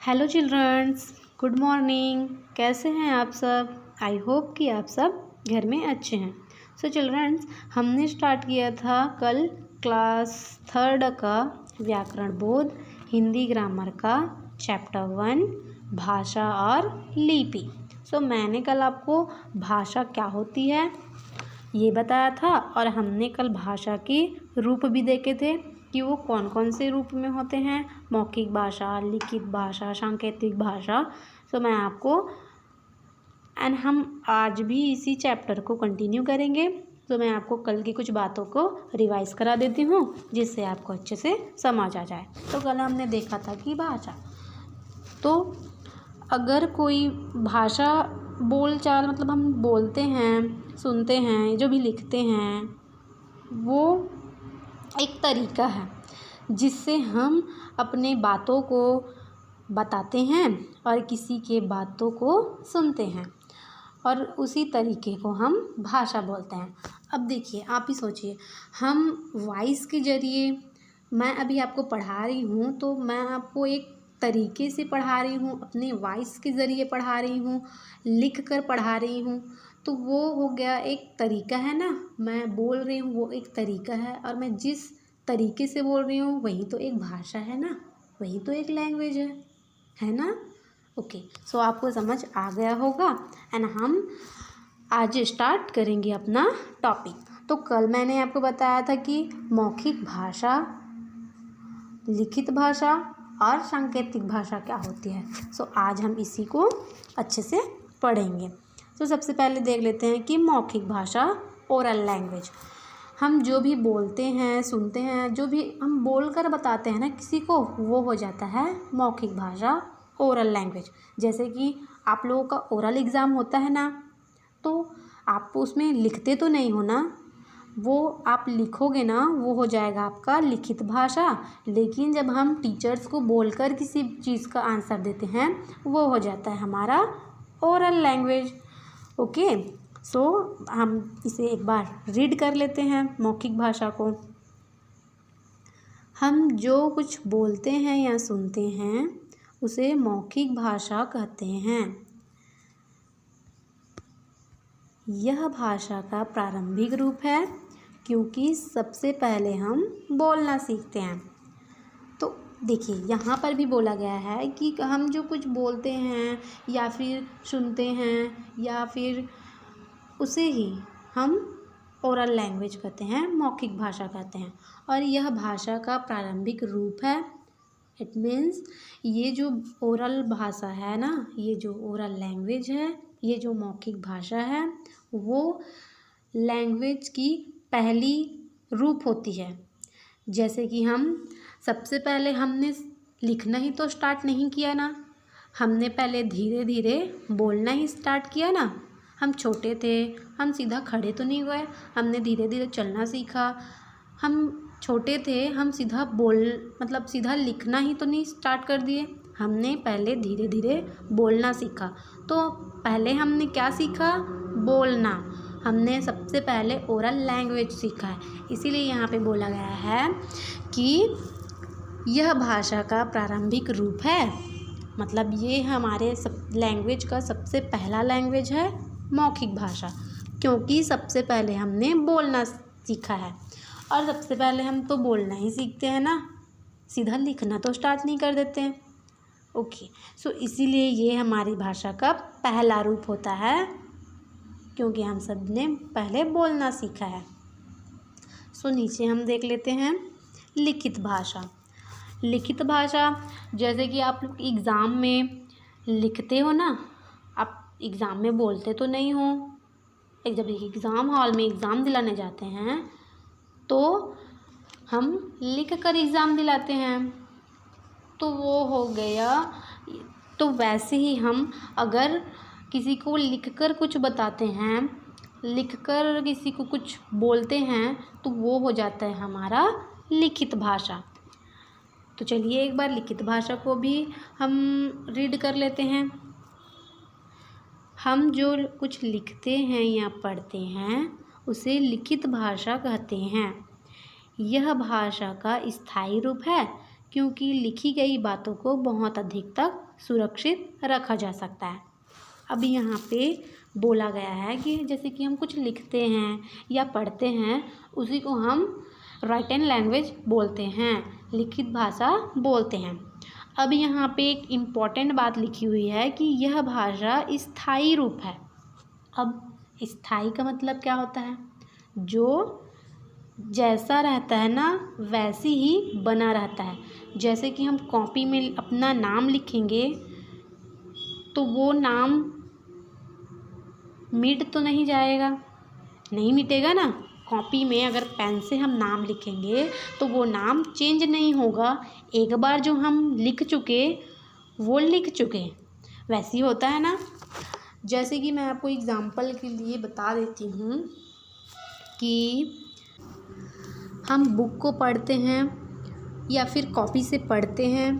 Hello children's, good morning. कैसे हैं आप सब? आई होप कि आप सब घर में अच्छे हैं। सो चिल्ड्रंस, हमने स्टार्ट किया था कल क्लास 3 का व्याकरण बोध हिंदी ग्रामर का चैप्टर 1 भाषा और लिपि। सो मैंने कल आपको भाषा क्या होती है ये बताया था और हमने कल भाषा के रूप भी देखे थे कि वो कौन कौन से रूप में होते हैं, मौखिक भाषा, लिखित भाषा, सांकेतिक भाषा। सो मैं आपको हम आज भी इसी चैप्टर को कंटिन्यू करेंगे। तो मैं आपको कल की कुछ बातों को रिवाइज करा देती हूँ जिससे आपको अच्छे से समझ आ जाए। तो कल हमने देखा था कि भाषा, तो अगर कोई भाषा बोलचाल मतलब हम बोलते हैं, सुनते हैं, जो भी लिखते हैं, वो एक तरीका है जिससे हम अपने बातों को बताते हैं और किसी के बातों को सुनते हैं और उसी तरीके को हम भाषा बोलते हैं। अब देखिए, आप ही सोचिए, हम वॉइस के ज़रिए, मैं अभी आपको पढ़ा रही हूँ तो मैं आपको एक तरीके से पढ़ा रही हूँ, अपने वॉइस के ज़रिए पढ़ा रही हूँ, लिख कर पढ़ा रही हूँ, तो वो हो गया एक तरीका है ना। मैं बोल रही हूँ वो एक तरीका है और मैं जिस तरीके से बोल रही हूँ वही तो एक भाषा है ना, वही तो एक लैंग्वेज है ना। ओके, सो आपको समझ आ गया होगा एंड हम आज स्टार्ट करेंगे अपना टॉपिक। तो कल मैंने आपको बताया था कि मौखिक भाषा, लिखित भाषा और सांकेतिक भाषा क्या होती है। सो आज हम इसी को अच्छे से पढ़ेंगे। तो सबसे पहले देख लेते हैं कि मौखिक भाषा, ओरल लैंग्वेज। हम जो भी बोलते हैं, सुनते हैं, जो भी हम बोल कर बताते हैं ना किसी को, वो हो जाता है मौखिक भाषा, ओरल लैंग्वेज। जैसे कि आप लोगों का ओरल एग्ज़ाम होता है ना, तो आप उसमें लिखते तो नहीं हो ना, वो आप लिखोगे ना, वो हो जाएगा आपका लिखित भाषा। लेकिन जब हम टीचर्स को बोलकर किसी चीज़ का आंसर देते हैं, वो हो जाता है हमारा ओरल लैंग्वेज। ओके, सो हम इसे एक बार रीड कर लेते हैं मौखिक भाषा को। हम जो कुछ बोलते हैं या सुनते हैं उसे मौखिक भाषा कहते हैं। यह भाषा का प्रारंभिक रूप है क्योंकि सबसे पहले हम बोलना सीखते हैं। तो देखिए, यहाँ पर भी बोला गया है कि हम जो कुछ बोलते हैं या फिर सुनते हैं या फिर उसे ही हम ओरल लैंग्वेज कहते हैं, मौखिक भाषा कहते हैं। और यह भाषा का प्रारंभिक रूप है। इट मीन्स ये जो ओरल भाषा है ना, ये जो ओरल लैंग्वेज है, ये जो मौखिक भाषा है, वो लैंग्वेज की पहली रूप होती है। जैसे कि हम सबसे पहले हमने लिखना ही तो स्टार्ट नहीं किया ना, हमने पहले धीरे धीरे बोलना ही स्टार्ट किया ना। हम छोटे थे, हम सीधा खड़े तो नहीं हुए, हमने धीरे धीरे चलना सीखा। हम छोटे थे, हम सीधा मतलब सीधा लिखना ही तो नहीं स्टार्ट कर दिए, हमने पहले धीरे धीरे बोलना सीखा। तो पहले हमने क्या सीखा? बोलना। हमने सबसे पहले ओरल लैंग्वेज सीखा है। इसीलिए यहाँ पे बोला गया है कि यह भाषा का प्रारंभिक रूप है, मतलब ये हमारे लैंग्वेज का सबसे पहला लैंग्वेज है मौखिक भाषा, क्योंकि सबसे पहले हमने बोलना सीखा है। और सबसे पहले हम तो बोलना ही सीखते हैं ना, सीधा लिखना तो स्टार्ट नहीं कर देते हैं। ओके, सो इसीलिए ये हमारी भाषा का पहला रूप होता है, क्योंकि हम सब ने पहले बोलना सीखा है। सो नीचे हम देख लेते हैं लिखित भाषा। लिखित भाषा, जैसे कि आप लोग एग्ज़ाम में लिखते हो ना, आप एग्ज़ाम में बोलते तो नहीं हो। जब एग्ज़ाम हॉल में एग्ज़ाम दिलाने जाते हैं तो हम लिख कर एग्ज़ाम दिलाते हैं, तो वो हो गया। तो वैसे ही हम अगर किसी को लिखकर कुछ बताते हैं, लिखकर किसी को कुछ बोलते हैं, तो वो हो जाता है हमारा लिखित भाषा। तो चलिए एक बार लिखित भाषा को भी हम रीड कर लेते हैं। हम जो कुछ लिखते हैं या पढ़ते हैं उसे लिखित भाषा कहते हैं। यह भाषा का स्थायी रूप है क्योंकि लिखी गई बातों को बहुत अधिक तक सुरक्षित रखा जा सकता है। अभी यहाँ पे बोला गया है कि जैसे कि हम कुछ लिखते हैं या पढ़ते हैं, उसी को हम राइटन लैंग्वेज बोलते हैं, लिखित भाषा बोलते हैं। अब यहाँ पे एक इम्पॉर्टेंट बात लिखी हुई है कि यह भाषा स्थायी रूप है। अब स्थायी का मतलब क्या होता है? जो जैसा रहता है ना वैसी ही बना रहता है। जैसे कि हम कॉपी में अपना नाम लिखेंगे तो वो नाम मिट तो नहीं जाएगा, नहीं मिटेगा ना। कॉपी में अगर पेन से हम नाम लिखेंगे तो वो नाम चेंज नहीं होगा। एक बार जो हम लिख चुके वो लिख चुके, वैसे ही होता है ना। जैसे कि मैं आपको एग्जांपल के लिए बता देती हूँ कि हम बुक को पढ़ते हैं या फिर कॉपी से पढ़ते हैं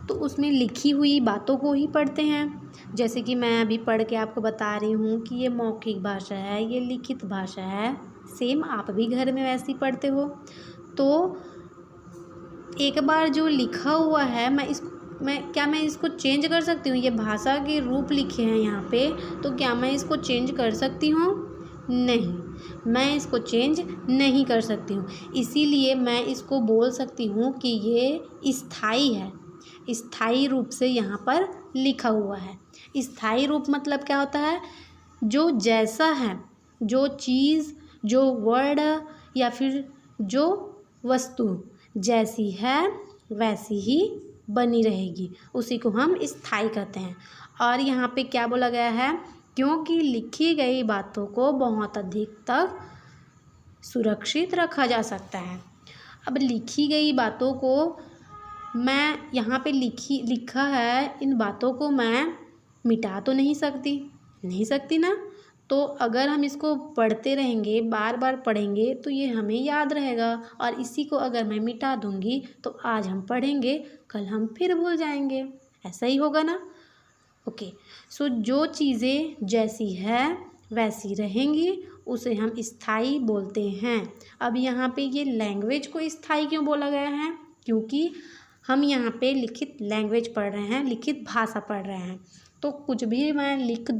तो उसमें लिखी हुई बातों को ही पढ़ते हैं। जैसे कि मैं अभी पढ़ के आपको बता रही हूँ कि ये मौखिक भाषा है, ये लिखित भाषा है। सेम आप भी घर में वैसे ही पढ़ते हो। तो एक बार जो लिखा हुआ है मैं इसको चेंज कर सकती हूँ? ये भाषा के रूप लिखे हैं यहाँ पे, तो क्या मैं इसको चेंज कर सकती हूँ? नहीं, मैं इसको चेंज नहीं कर सकती हूँ। इसीलिए मैं इसको बोल सकती हूँ कि ये स्थायी है। स्थायी रूप से यहाँ पर लिखा हुआ है। स्थायी रूप मतलब क्या होता है? जो जैसा है, जो चीज़, जो वर्ड या फिर जो वस्तु जैसी है वैसी ही बनी रहेगी, उसी को हम स्थायी कहते हैं। और यहाँ पे क्या बोला गया है? क्योंकि लिखी गई बातों को बहुत अधिक तक सुरक्षित रखा जा सकता है। अब लिखी गई बातों को मैं यहाँ पे लिखा है, इन बातों को मैं मिटा तो नहीं सकती ना। तो अगर हम इसको पढ़ते रहेंगे, बार बार पढ़ेंगे तो ये हमें याद रहेगा। और इसी को अगर मैं मिटा दूँगी तो आज हम पढ़ेंगे, कल हम फिर भूल जाएंगे। ऐसा ही होगा ना। ओके, सो जो चीज़ें जैसी है वैसी रहेंगी उसे हम स्थायी बोलते हैं। अब यहाँ पे ये लैंग्वेज को स्थायी क्यों बोला गया है? क्योंकि हम यहाँ पे लिखित लैंग्वेज पढ़ रहे हैं, लिखित भाषा पढ़ रहे हैं। तो कुछ भी मैं लिख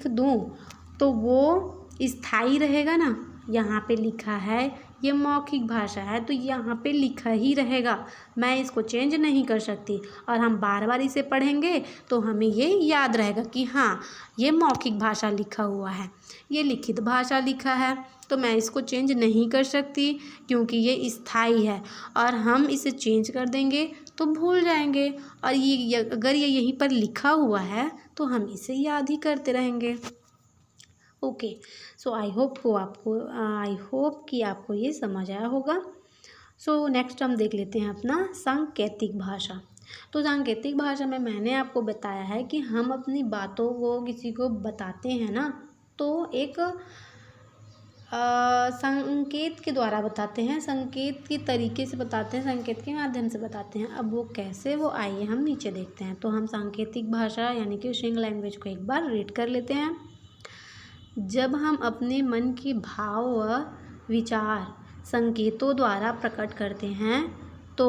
दूँ तो वो स्थायी रहेगा ना। यहाँ पे लिखा है ये मौखिक भाषा है तो यहाँ पे लिखा ही रहेगा, मैं इसको चेंज नहीं कर सकती। और हम बार बार इसे पढ़ेंगे तो हमें ये याद रहेगा कि हाँ ये मौखिक भाषा लिखा हुआ है, ये लिखित भाषा लिखा है, तो मैं इसको चेंज नहीं कर सकती क्योंकि ये स्थायी है। और हम इसे चेंज कर देंगे तो भूल जाएंगे। और अगर ये यहीं पर लिखा हुआ है तो हम इसे याद ही करते रहेंगे। ओके, सो आई होप कि आपको ये समझ आया होगा। सो नेक्स्ट हम देख लेते हैं अपना सांकेतिक भाषा। तो सांकेतिक भाषा में मैंने आपको बताया है कि हम अपनी बातों को किसी को बताते हैं ना, तो एक संकेत के द्वारा बताते हैं, संकेत के तरीके से बताते हैं, संकेत के माध्यम से बताते हैं। अब वो कैसे, वो आइए हम नीचे देखते हैं। तो हम सांकेतिक भाषा यानी कि स्ट्रिंग लैंग्वेज को एक बार रीड कर लेते हैं। जब हम अपने मन के भाव व विचार संकेतों द्वारा प्रकट करते हैं तो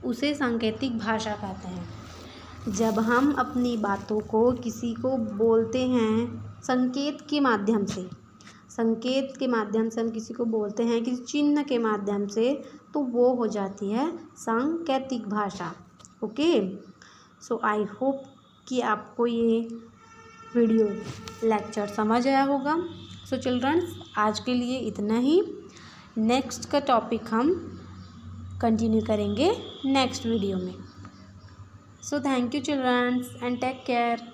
उसे सांकेतिक भाषा कहते हैं। जब हम अपनी बातों को किसी को बोलते हैं संकेत के माध्यम से हम किसी को बोलते हैं किसी चिन्ह के माध्यम से, तो वो हो जाती है सांकेतिक भाषा। ओके, सो आई होप कि आपको ये वीडियो लेक्चर समझ आया होगा। सो चिल्ड्रंस, आज के लिए इतना ही। नेक्स्ट का टॉपिक हम कंटिन्यू करेंगे नेक्स्ट वीडियो में। So thank you childrens and take care.